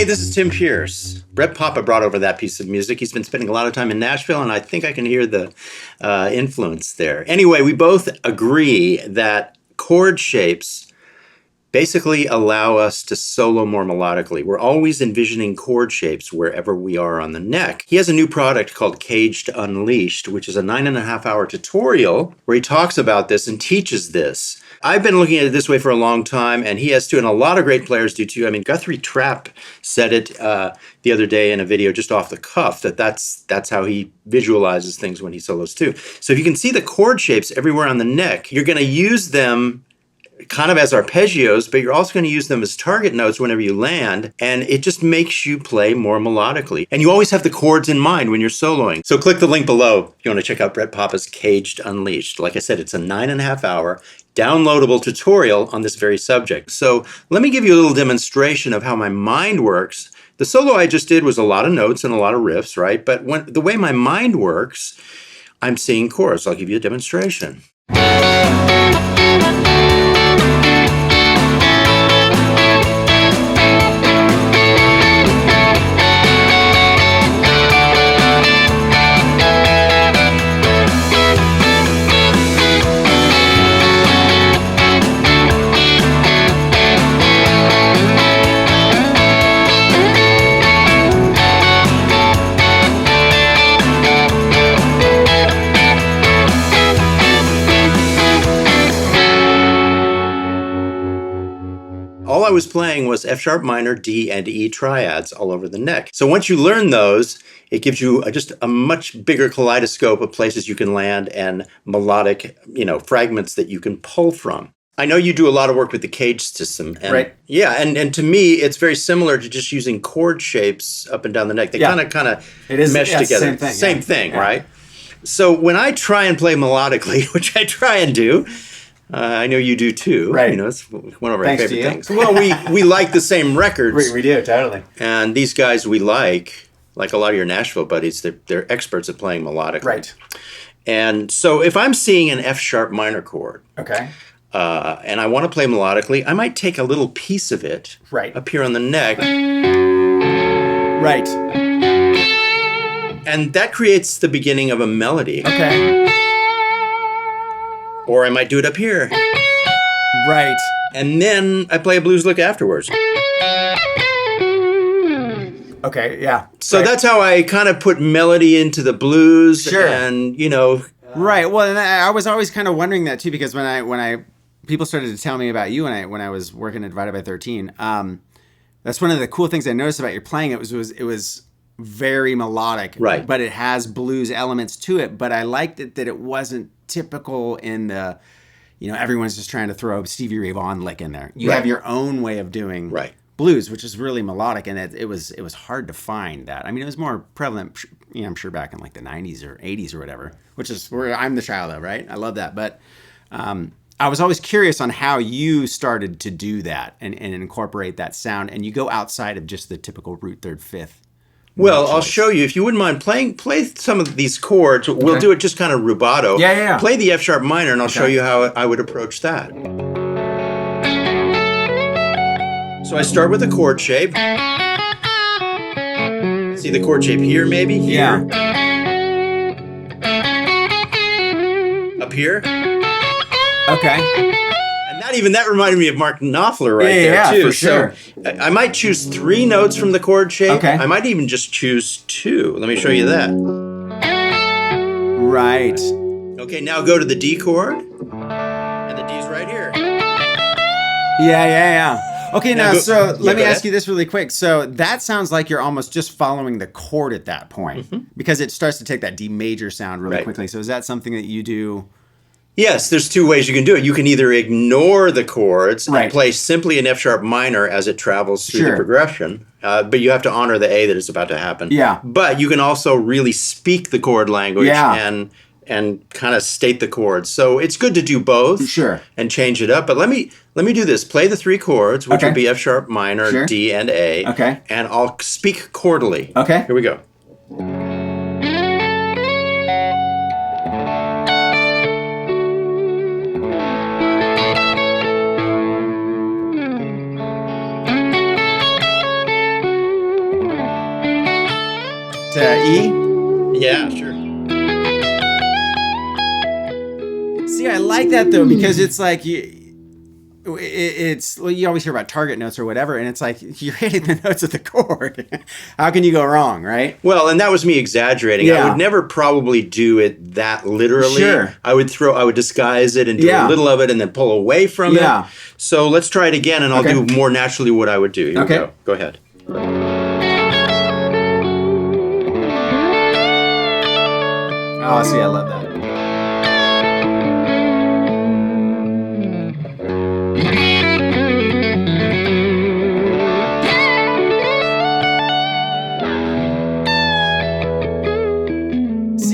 this is Tim Pierce. Brett Papa brought over that piece of music. He's been spending a lot of time in Nashville, and I think I can hear the influence there. Anyway, we both agree that chord shapes basically allow us to solo more melodically. We're always envisioning chord shapes wherever we are on the neck. He has a new product called Caged Unleashed, which is a 9.5-hour tutorial where he talks about this and teaches this. I've been looking at it this way for a long time, and he has too, and a lot of great players do too. I mean, Guthrie Trapp said it the other day in a video just off the cuff, that's how he visualizes things when he solos too. So if you can see the chord shapes everywhere on the neck, you're going to use them kind of as arpeggios, but you're also going to use them as target notes whenever you land, and it just makes you play more melodically. And you always have the chords in mind when you're soloing. So click the link below if you want to check out Brett Papa's Caged Unleashed. Like I said, it's a 9.5-hour downloadable tutorial on this very subject. So let me give you a little demonstration of how my mind works. The solo I just did was a lot of notes and a lot of riffs, right? But the way my mind works, I'm seeing chords. I'll give you a demonstration. All I was playing was F sharp minor, D, and E triads all over the neck. So once you learn those, it gives you just a much bigger kaleidoscope of places you can land and melodic, fragments that you can pull from. I know you do a lot of work with the cage system. And, right. Yeah, and to me, it's very similar to just using chord shapes up and down the neck. They kind of mesh together. Same thing, right? So when I try and play melodically, which I try and do, I know you do too. Right. It's one of our favorite things. Well, we like the same records. We do, totally. And these guys we like a lot of your Nashville buddies, they're experts at playing melodically. Right. And so if I'm seeing an F sharp minor chord, okay, and I want to play melodically, I might take a little piece of it up here on the neck. Right. And that creates the beginning of a melody. Okay. Or I might do it up here. Right. And then I play a blues lick afterwards. Okay, yeah. So that's how I kind of put melody into the blues. Sure. And, Right. Well, and I was always kind of wondering that too, because when I people started to tell me about you when I was working at Divided by 13, that's one of the cool things I noticed about your playing. It was very melodic, right? But it has blues elements to it. But I liked it that it wasn't typical in the, everyone's just trying to throw a Stevie Ray Vaughan lick in there. You have your own way of doing blues, which is really melodic, and it was hard to find that. I mean, it was more prevalent, I'm sure back in like the 90s or 80s or whatever, which is where I'm the child of, right? I love that, but I was always curious on how you started to do that and incorporate that sound, and you go outside of just the typical root third fifth. Well, I'll show you. If you wouldn't mind play some of these chords. We'll do it just kind of rubato. Yeah. Play the F sharp minor, and I'll show you how I would approach that. So I start with a chord shape. See the chord shape here, maybe? Here. Up here. Okay. And that reminded me of Mark Knopfler there, too. For sure. So I might choose 3 notes from the chord shape. Okay. I might even just choose 2. Let me show you that. Right. Okay, now go to the D chord. And the D's right here. Yeah. Okay, now let me ask you this really quick. So that sounds like you're almost just following the chord at that point, because it starts to take that D major sound really quickly. So is that something that you do? Yes, there's 2 ways you can do it. You can either ignore the chords and play simply an F sharp minor as it travels through the progression, but you have to honor the A that is about to happen. Yeah. But you can also really speak the chord language and kind of state the chords. So it's good to do both and change it up. But let me do this. Play the 3 chords, which would be F sharp minor, D, and A. Okay. And I'll speak chordally. Okay. Here we go. E? Yeah, sure. See, I like that though, because it's like it's well, you always hear about target notes or whatever, and it's like you're hitting the notes of the chord. How can you go wrong, right? Well, and that was me exaggerating. I would never probably do it that literally. Sure. I would disguise it and do a little of it and then pull away from it. So let's try it again, and I'll do more naturally what I would do. Here we go. Go ahead. Oh, see, I love that.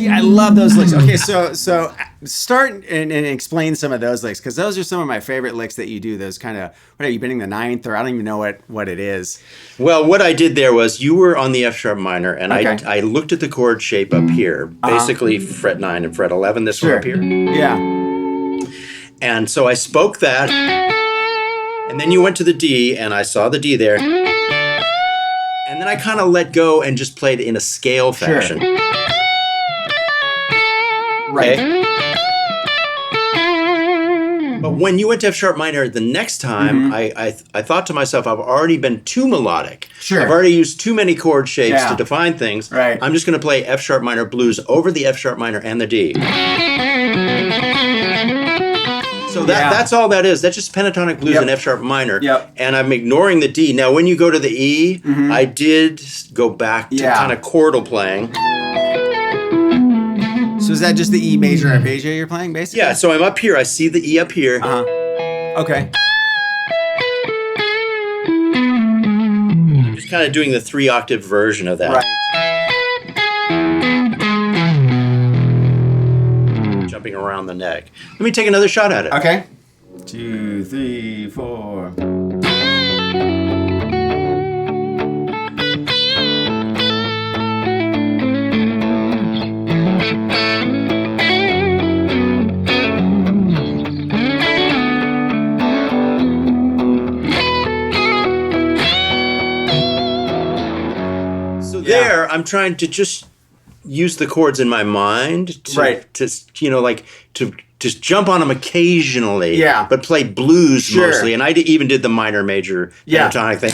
I love those licks. Okay, so start and explain some of those licks, because those are some of my favorite licks that you do. Those kind of, what are you bending the ninth, or I don't even know what it is. Well, what I did there was you were on the F sharp minor, and I looked at the chord shape up here, basically fret 9 and fret 11. This one up here. Yeah. And so I spoke that, and then you went to the D, and I saw the D there, and then I kind of let go and just played in a scale fashion. Right. Okay. But when you went to F sharp minor the next time, I thought to myself, I've already been too melodic. Sure. I've already used too many chord shapes to define things. Right. I'm just going to play F sharp minor blues over the F sharp minor and the D. So that's all that is. That's just pentatonic blues in F sharp minor. And I'm ignoring the D. Now, when you go to the E, I did go back to kind of chordal playing. So is that just the E major arpeggio you're playing, basically? Yeah, so I'm up here. I see the E up here. Okay. Just kind of doing the 3-octave version of that. Right. Jumping around the neck. Let me take another shot at it. Okay. 2, 3, 4. There, I'm trying to just use the chords in my mind to just jump on them occasionally, but play blues mostly. And I even did the minor major pentatonic thing.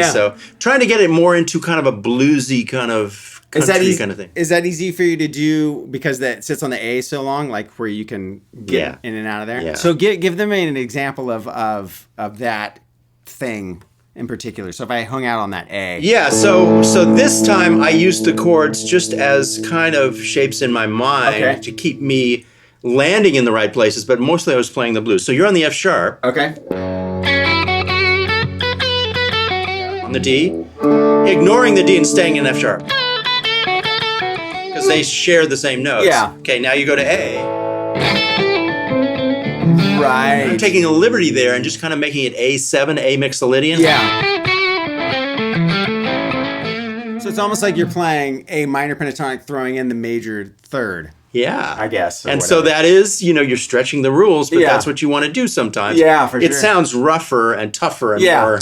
So trying to get it more into kind of a bluesy kind of country kind of thing. Is that easy for you to do because that sits on the A so long, like where you can get in and out of there? Yeah. So give them an example of that thing in particular. So if I hung out on that A. Yeah, so this time I used the chords just as kind of shapes in my mind to keep me landing in the right places, but mostly I was playing the blues. So you're on the F sharp. Okay. On the D. Ignoring the D and staying in F sharp. Because they share the same notes. Yeah. Okay, now you go to A. Right. I'm taking a liberty there and just kind of making it A7, A mixolydian. Yeah. So it's almost like you're playing a minor pentatonic throwing in the major third. Yeah. I guess. And so that is, you're stretching the rules, but that's what you want to do sometimes. Yeah, for sure. It sounds rougher and tougher and more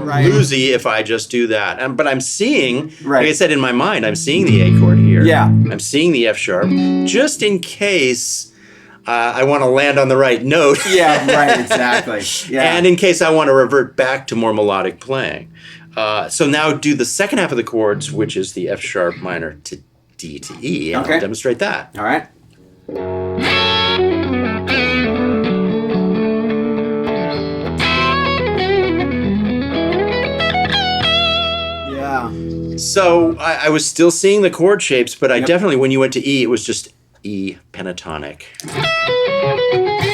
bluesy if I just do that. But I'm seeing, like I said in my mind, I'm seeing the A chord here. Yeah. I'm seeing the F sharp, just in case I want to land on the right note. Yeah, right, exactly. Yeah. And in case I want to revert back to more melodic playing. So now do the second half of the chords, which is the F sharp minor to D to E, and I'll demonstrate that. All right. Yeah. So I was still seeing the chord shapes, but I definitely, when you went to E, it was just E pentatonic.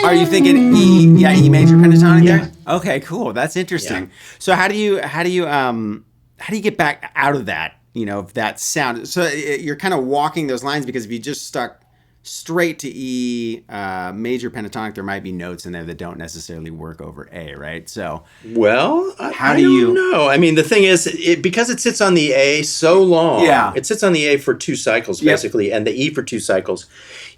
Are you thinking E? Yeah, E major pentatonic there. Okay, cool. That's interesting. Yeah. So how do you get back out of that? That sound. So you're kind of walking those lines, because if you just stuck straight to E, major pentatonic, there might be notes in there that don't necessarily work over A, right? So, well, how I do you don't know? I mean, the thing is, because it sits on the A so long, Yeah. it sits on the A for 2 cycles, basically, and the E for 2 cycles.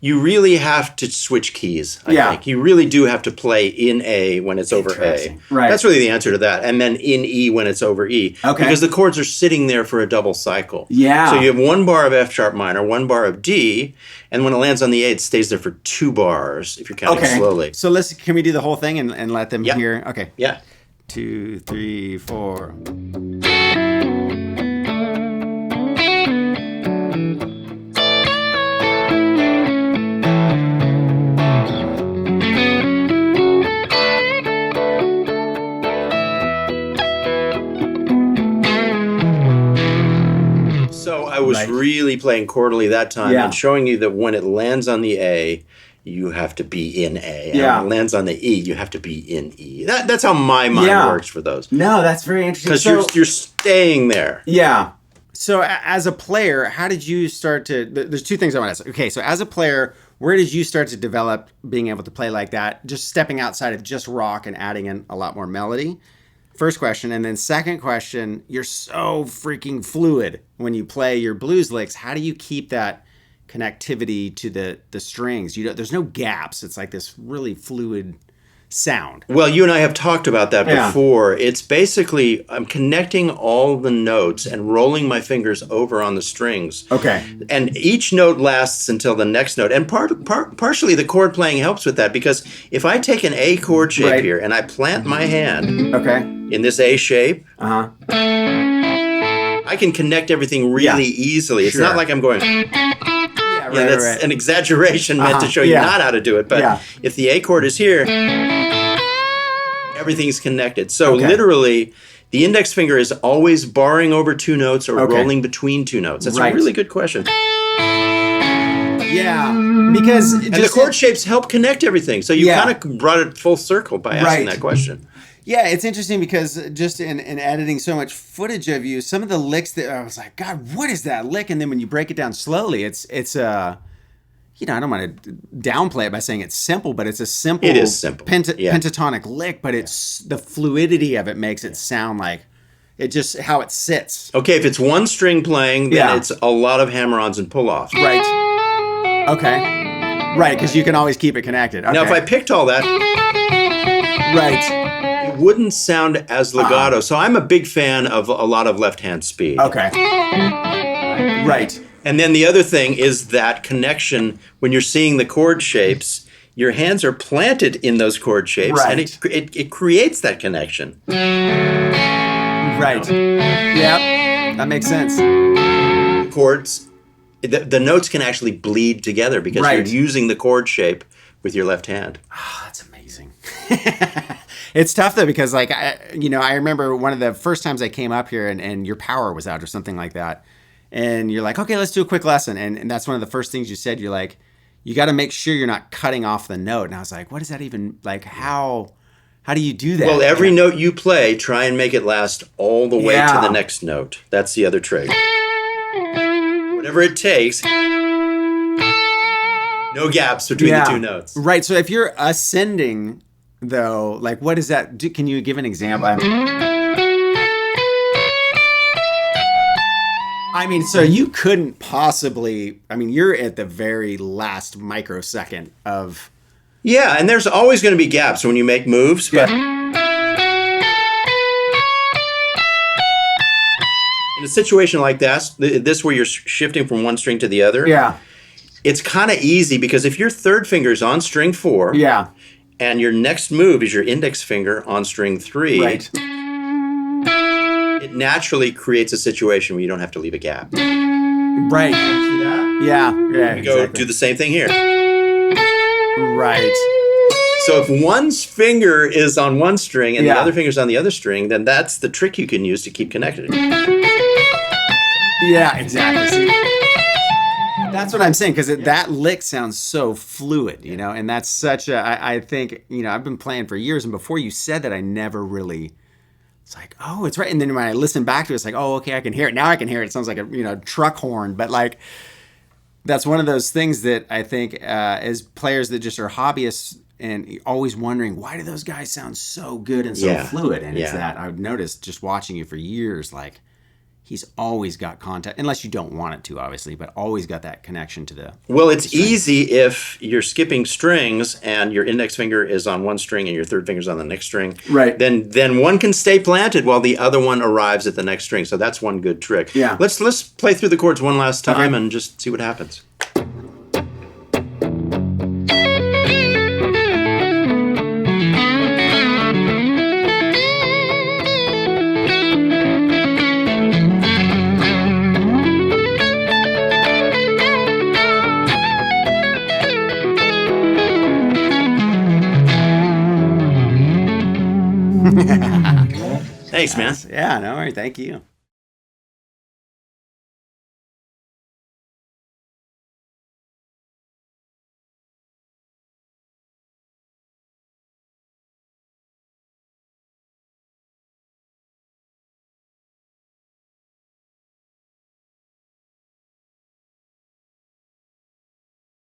You really have to switch keys, I think. You really do have to play in A when it's over A. Right. That's really the answer to that. And then in E when it's over E. Okay. Because the chords are sitting there for a double cycle. Yeah. So you have 1 bar of F sharp minor, 1 bar of D, and when it lands on the A, it stays there for 2 bars if you're counting slowly. So can we do the whole thing and let them hear? Okay. Yeah. 2, 3, 4. So I was really playing chordally that time and showing you that when it lands on the A, you have to be in A. And when it lands on the E, you have to be in E. That's how my mind works for those. No, that's very interesting. Because you're staying there. Yeah. So as a player, how did you start to... There's 2 things I want to ask. Okay, so as a player, where did you start to develop being able to play like that, just stepping outside of just rock and adding in a lot more melody? First question. And then second question, you're so freaking fluid when you play your blues licks. How do you keep that connectivity to the strings? There's no gaps. It's like this really fluid sound. Well, you and I have talked about that before. It's basically, I'm connecting all the notes and rolling my fingers over on the strings. Okay. And each note lasts until the next note. And partially the chord playing helps with that, because if I take an A chord shape here and I plant my hand in this A shape, I can connect everything really easily. It's not like I'm going... That's an exaggeration meant to show you not how to do it. But if the A chord is here, everything's connected. So literally, the index finger is always barring over 2 notes or rolling between 2 notes. That's a really good question. Yeah, because... And the chord shapes help connect everything. So you kind of brought it full circle by asking that question. Yeah, it's interesting because just in editing so much footage of you, some of the licks that I was like, God, what is that lick? And then when you break it down slowly, it's I don't want to downplay it by saying it's simple, but it's a simple, pentatonic lick, but it's the fluidity of it makes it sound like it just how it sits. Okay, if it's 1 string playing, then it's a lot of hammer-ons and pull-offs. Right. Okay. Right, because you can always keep it connected. Okay. Now, if I picked all that... it wouldn't sound as legato. So I'm a big fan of a lot of left-hand speed. Okay. Right. And then the other thing is that connection, when you're seeing the chord shapes, your hands are planted in those chord shapes, and it creates that connection. Right. Yep. That makes sense. Chords, the notes can actually bleed together because you're using the chord shape with your left hand. Oh, that's amazing. It's tough though, because like, I remember one of the first times I came up here and your power was out or something like that. And you're like, okay, let's do a quick lesson. And that's one of the first things you said. You're like, you got to make sure you're not cutting off the note. And I was like, what is that even, like, how do you do that? Well, every note you play, try and make it last all the way to the next note. That's the other trick. Whatever it takes, no gaps between the 2 notes. Right. So if you're ascending, though, like, what does that do? Can you give an example? I mean, so you couldn't possibly, you're at the very last microsecond of... Yeah, and there's always going to be gaps when you make moves, but... In a situation like this where you're shifting from 1 string to the other, it's kind of easy because if your 3rd finger is on string 4, and your next move is your index finger on string 3, it naturally creates a situation where you don't have to leave a gap. Right. See that? Yeah. You go do the same thing here. Right. So if one's finger is on 1 string and the other finger's on the other string, then that's the trick you can use to keep connected. Yeah, exactly. See? That's what I'm saying, because that lick sounds so fluid, and that's such I think, I've been playing for years, and before you said that, I never really... It's like, oh, it's right. And then when I listen back to it, it's like, oh, okay, I can hear it. Now I can hear it. It sounds like a truck horn. But like, That's one of those things that I think as players that just are hobbyists and always wondering, why do those guys sound so good and so fluid? And it's that I've noticed just watching you for years, like he's always got contact, unless you don't want it to, obviously, but always got that connection to the. Well, it's easy if you're skipping strings and your index finger is on one string and your third finger's on the next string. Right. Then one can stay planted while the other one arrives at the next string. So that's one good trick. Yeah. Let's play through the chords one last time and just see what happens. Thanks, man. Yeah, no worries. Thank you.